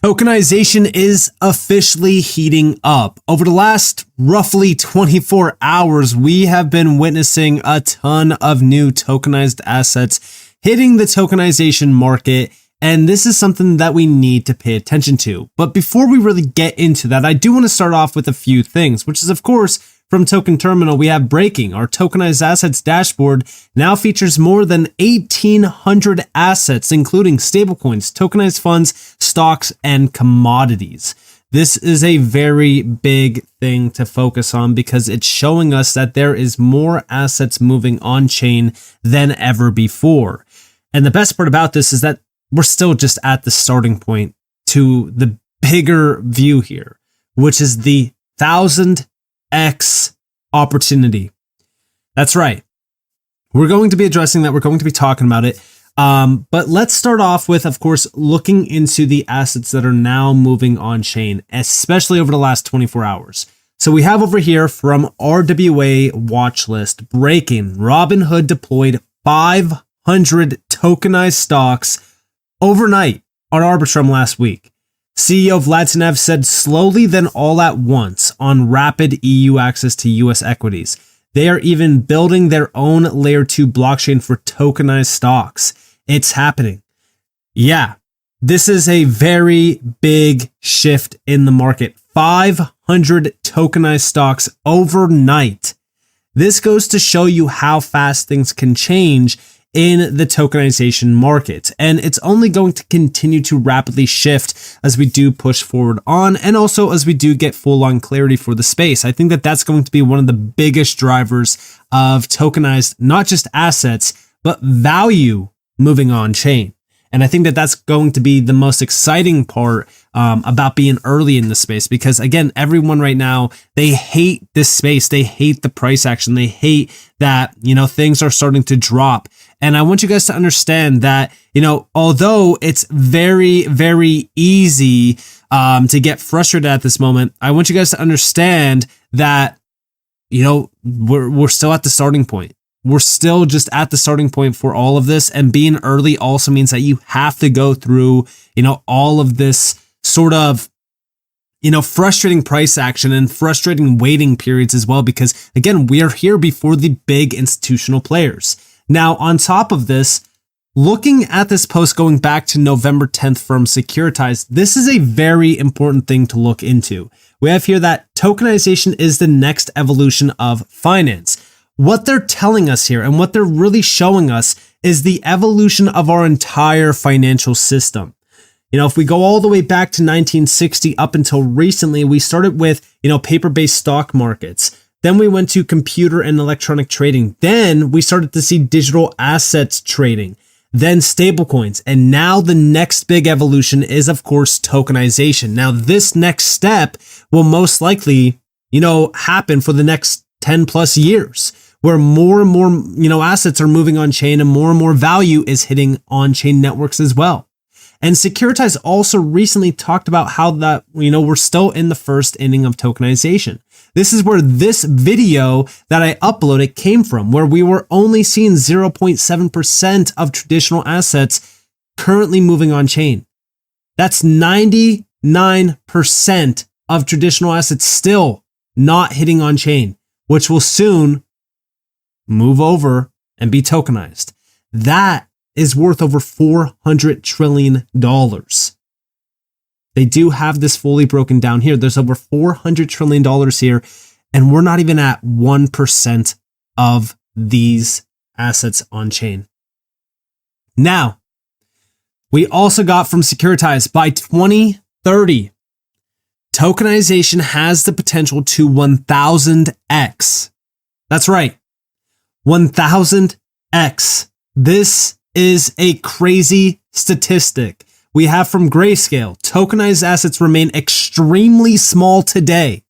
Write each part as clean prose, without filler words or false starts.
Tokenization is officially heating up. Over the last roughly 24 hours, we have been witnessing a ton of new tokenized assets hitting the tokenization market, and this is something that we need to pay attention to. But before we really get into that, I do want to start off with a few things, which is, of course, from Token Terminal, we have breaking. Our tokenized assets dashboard now features more than 1,800 assets, including stablecoins, tokenized funds, stocks, and commodities. This is a very big thing to focus on because it's showing us that there is more assets moving on chain than ever before. And the best part about this is that we're still just at the starting point to the bigger view here, which is the 1000x opportunity. That's right. We're going to be addressing that. We're going to be talking about it. But let's start off with, of course, looking into the assets that are now moving on chain, especially over the last 24 hours. So we have over here from RWA watch list breaking. Robinhood deployed 500 tokenized stocks overnight on Arbitrum last week. CEO Vladinev said slowly then all at once on rapid EU access to US equities. They are even building their own layer 2 blockchain for tokenized stocks. It's happening. Yeah, this is a very big shift in the market. 500 tokenized stocks overnight. This goes to show you how fast things can change in the tokenization market. And it's only going to continue to rapidly shift as we do push forward on, and also as we do get full-on clarity for the space. I think that that's going to be one of the biggest drivers of tokenized, not just assets, but value moving on chain. And I think that that's going to be the most exciting part about being early in the space, because again, everyone right now, they hate this space. They hate the price action. They hate that, things are starting to drop. And I want you guys to understand that, although it's very, very easy to get frustrated at this moment, I want you guys to understand that, we're still at the starting point. We're still just at the starting point for all of this. And being early also means that you have to go through, all of this sort of, frustrating price action and frustrating waiting periods as well, because again, we are here before the big institutional players. Now, on top of this, looking at this post going back to November 10th from Securitize, this is a very important thing to look into. We have here that tokenization is the next evolution of finance. What they're telling us here and what they're really showing us is the evolution of our entire financial system. If we go all the way back to 1960 up until recently, we started with, paper-based stock markets. Then we went to computer and electronic trading. Then we started to see digital assets trading, then stablecoins. And now the next big evolution is, of course, tokenization. Now, this next step will most likely, happen for the next 10 plus years, where more and more, assets are moving on chain and more value is hitting on chain networks as well. And Securitize also recently talked about how that, we're still in the first inning of tokenization. This is where this video that I uploaded came from, where we were only seeing 0.7% of traditional assets currently moving on chain. That's 99% of traditional assets still not hitting on chain, which will soon move over and be tokenized. That is worth over $400 trillion. They do have this fully broken down here. There's over $400 trillion here, and we're not even at 1% of these assets on chain. Now, we also got from Securitize by 2030, tokenization has the potential to 1000x. That's right, 1000x. This is a crazy statistic. We have from Grayscale, tokenized assets remain extremely small today.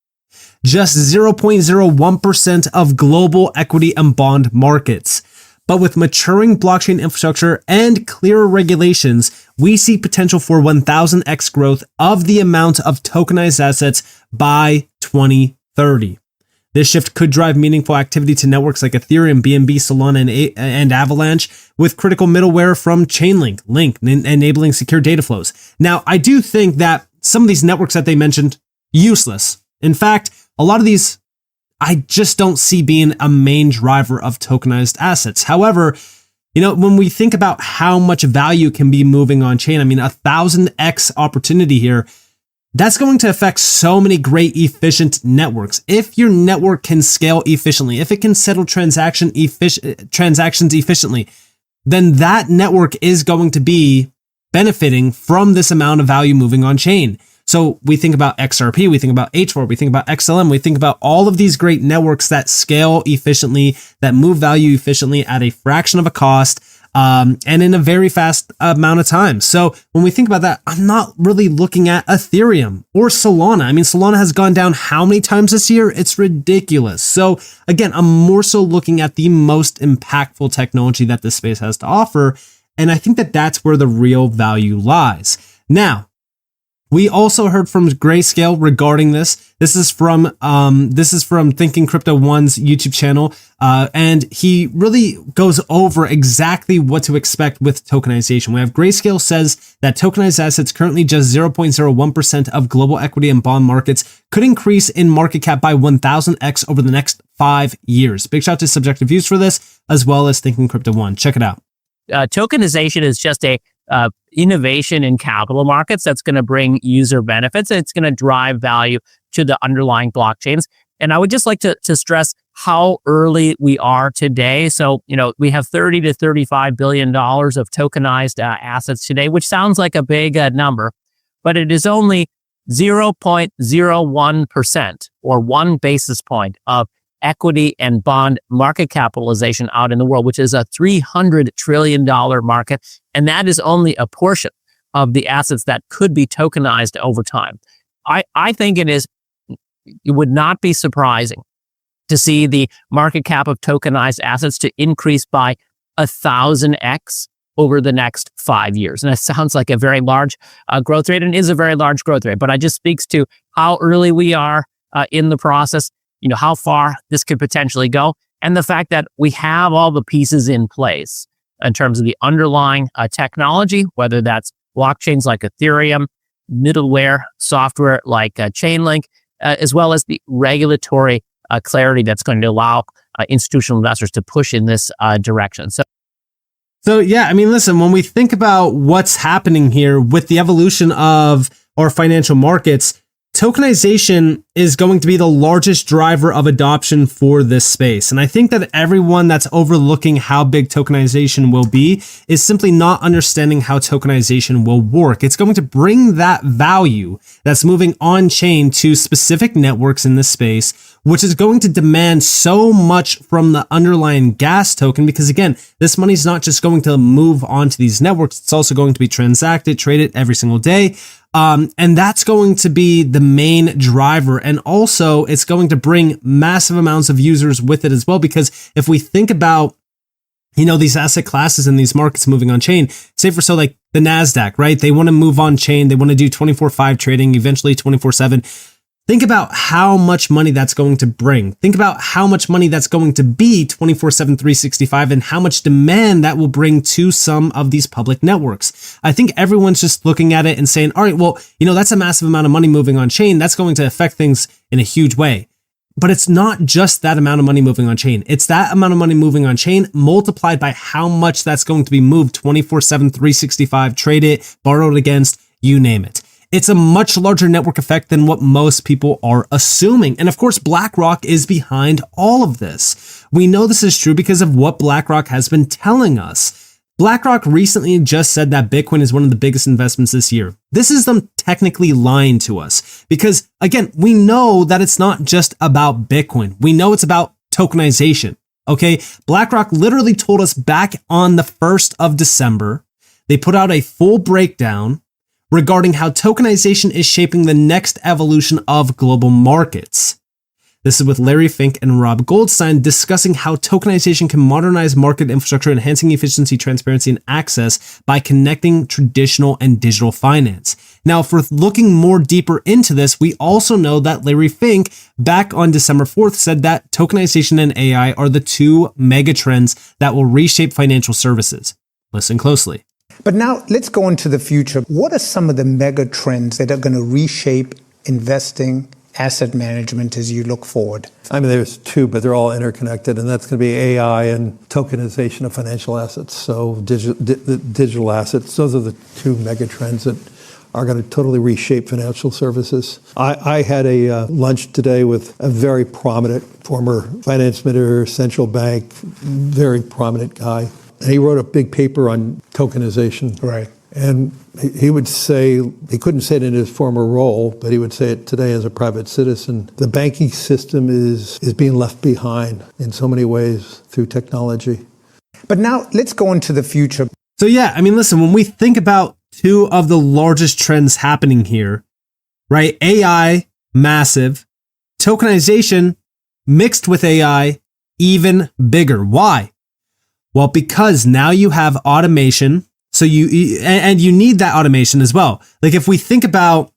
Just 0.01% of global equity and bond markets. But with maturing blockchain infrastructure and clearer regulations, we see potential for 1000x growth of the amount of tokenized assets by 2030. This shift could drive meaningful activity to networks like Ethereum, BNB, Solana, and Avalanche, with critical middleware from Chainlink, Link, enabling secure data flows. Now, I do think that some of these networks that they mentioned, useless. In fact, a lot of these, I just don't see being a main driver of tokenized assets. However, when we think about how much value can be moving on chain, 1000x opportunity here, that's going to affect so many great efficient networks. If your network can scale efficiently, if it can settle transactions efficiently, then that network is going to be benefiting from this amount of value moving on chain. So we think about XRP, we think about H4, we think about XLM, we think about all of these great networks that scale efficiently, that move value efficiently at a fraction of a cost, and in a very fast amount of time. So when we think about that, I'm not really looking at Ethereum or Solana. Solana has gone down how many times this year? It's ridiculous. So again, I'm more so looking at the most impactful technology that this space has to offer. And I think that that's where the real value lies. Now, we also heard from Grayscale regarding this. This is from Thinking Crypto One's YouTube channel, and he really goes over exactly what to expect with tokenization. We have Grayscale says that tokenized assets, currently just 0.01% of global equity and bond markets, could increase in market cap by 1000x over the next 5 years. Big shout out to Subjective Views for this, as well as Thinking Crypto One. Check it out. Tokenization is just a innovation in capital markets that's going to bring user benefits. And it's going to drive value to the underlying blockchains. And I would just like to stress how early we are today. So, we have $30 to $35 billion of tokenized assets today, which sounds like a big number, but it is only 0.01% or 1 basis point of equity and bond market capitalization out in the world, which is a $300 trillion market. And that is only a portion of the assets that could be tokenized over time. I think it would not be surprising to see the market cap of tokenized assets to increase by 1000x over the next 5 years. And that sounds like a very large growth rate, and is a very large growth rate, but it just speaks to how early we are in the process, how far this could potentially go, and the fact that we have all the pieces in place in terms of the underlying technology, whether that's blockchains like Ethereum, middleware software like Chainlink, as well as the regulatory clarity that's going to allow institutional investors to push in this direction. So yeah, listen, when we think about what's happening here with the evolution of our financial markets, tokenization is going to be the largest driver of adoption for this space. And I think that everyone that's overlooking how big tokenization will be is simply not understanding how tokenization will work. It's going to bring that value that's moving on chain to specific networks in this space, which is going to demand so much from the underlying gas token, because again, this money is not just going to move onto these networks, it's also going to be transacted, traded every single day. And that's going to be the main driver. And also it's going to bring massive amounts of users with it as well. Because if we think about, these asset classes and these markets moving on chain, say for so like the NASDAQ, right? They want to move on chain. They want to do 24/5 trading, eventually 24/7. Think about how much money that's going to bring. Think about how much money that's going to be 24/7, 365, and how much demand that will bring to some of these public networks. I think everyone's just looking at it and saying, all right, well, that's a massive amount of money moving on chain. That's going to affect things in a huge way. But it's not just that amount of money moving on chain. It's that amount of money moving on chain multiplied by how much that's going to be moved 24/7, 365, traded, borrowed against, you name it. It's a much larger network effect than what most people are assuming. And of course, BlackRock is behind all of this. We know this is true because of what BlackRock has been telling us. BlackRock recently just said that Bitcoin is one of the biggest investments this year. This is them technically lying to us because, again, we know that it's not just about Bitcoin. We know it's about tokenization. Okay. BlackRock literally told us back on the 1st of December, they put out a full breakdown regarding how tokenization is shaping the next evolution of global markets. This is with Larry Fink and Rob Goldstein discussing how tokenization can modernize market infrastructure, enhancing efficiency, transparency, and access by connecting traditional and digital finance. Now, if we're looking more deeper into this, we also know that Larry Fink back on December 4th said that tokenization and AI are the two megatrends that will reshape financial services. Listen closely. But now let's go into the future. What are some of the mega trends that are going to reshape investing, asset management as you look forward? I mean, there's two, but they're all interconnected, and that's going to be AI and tokenization of financial assets. So digital assets, those are the two mega trends that are going to totally reshape financial services. I had a lunch today with a very prominent former finance minister, central bank, very prominent guy. And he wrote a big paper on tokenization. Right. And he would say, he couldn't say it in his former role, but he would say it today as a private citizen. The banking system is being left behind in so many ways through technology. But now let's go into the future. So yeah, I mean, listen, when we think about two of the largest trends happening here, right? AI, massive. Tokenization mixed with AI, even bigger. Why? Well, because now you have automation. So you need that automation as well. Like if we think about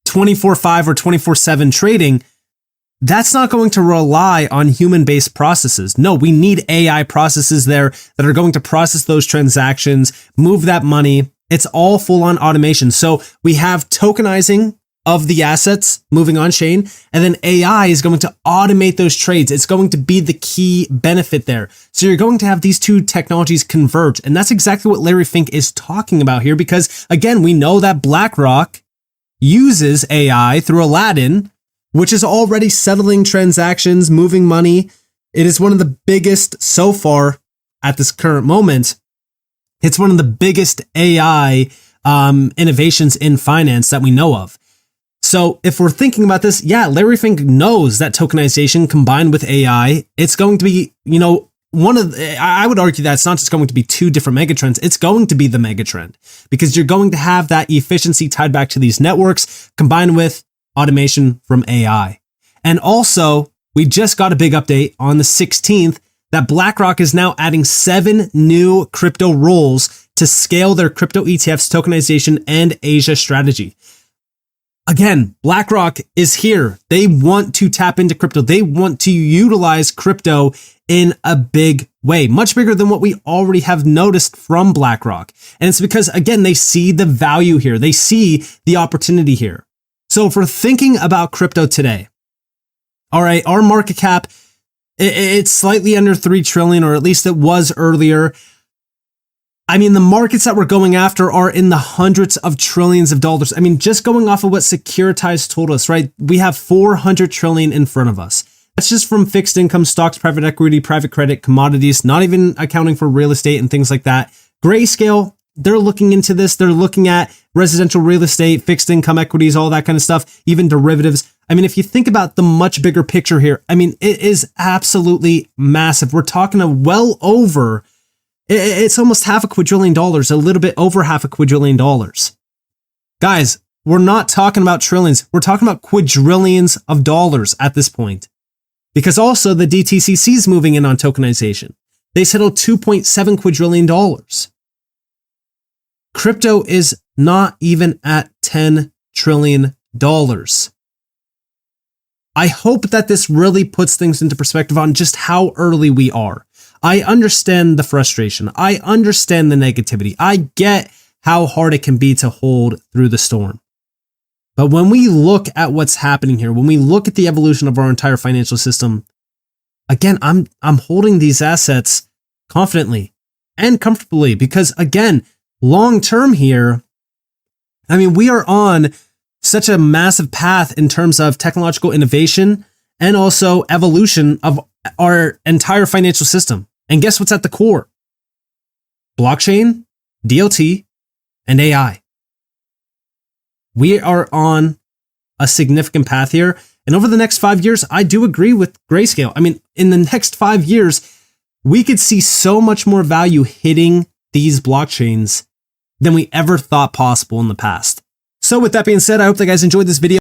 24/5 or 24/7 trading, that's not going to rely on human-based processes. No, we need AI processes there that are going to process those transactions, move that money. It's all full-on automation. So we have tokenizing of the assets moving on chain, and then AI is going to automate those trades. It's going to be the key benefit there. So you're going to have these two technologies converge. And that's exactly what Larry Fink is talking about here, because again, we know that BlackRock uses AI through Aladdin, which is already settling transactions, moving money. It is one of the biggest so far at this current moment. It's one of the biggest AI innovations in finance that we know of. So if we're thinking about this, yeah, Larry Fink knows that tokenization combined with AI, it's going to be, I would argue that it's not just going to be two different megatrends. It's going to be the megatrend because you're going to have that efficiency tied back to these networks combined with automation from AI. And also, we just got a big update on the 16th that BlackRock is now adding 7 new crypto roles to scale their crypto ETFs, tokenization, and Asia strategy. Again, BlackRock is here. They want to tap into crypto. They want to utilize crypto in a big way, much bigger than what we already have noticed from BlackRock. And it's because, again, they see the value here. They see the opportunity here. So if we're thinking about crypto today, all right, our market cap, it's slightly under 3 trillion, or at least it was earlier. I mean, the markets that we're going after are in the hundreds of trillions of dollars. I mean, just going off of what Securitize told us, right? We have 400 trillion in front of us. That's just from fixed income, stocks, private equity, private credit, commodities, not even accounting for real estate and things like that. Grayscale, they're looking into this. They're looking at residential real estate, fixed income equities, all that kind of stuff, even derivatives. I mean, if you think about the much bigger picture here, I mean, it is absolutely massive. We're talking it's almost $500 billion, a little bit over $500 billion. Guys, we're not talking about trillions. We're talking about quadrillions of dollars at this point. Because also the DTCC is moving in on tokenization. They settled $2.7 quadrillion. Crypto is not even at $10 trillion. I hope that this really puts things into perspective on just how early we are. I understand the frustration. I understand the negativity. I get how hard it can be to hold through the storm. But when we look at what's happening here, when we look at the evolution of our entire financial system, again, I'm holding these assets confidently and comfortably because, again, long term here, I mean, we are on such a massive path in terms of technological innovation and also evolution of our entire financial system. And guess what's at the core? Blockchain, DLT, and AI. We are on a significant path here. And over the next 5 years, I do agree with Grayscale. I mean, in the next 5 years, we could see so much more value hitting these blockchains than we ever thought possible in the past. So with that being said, I hope that you guys enjoyed this video.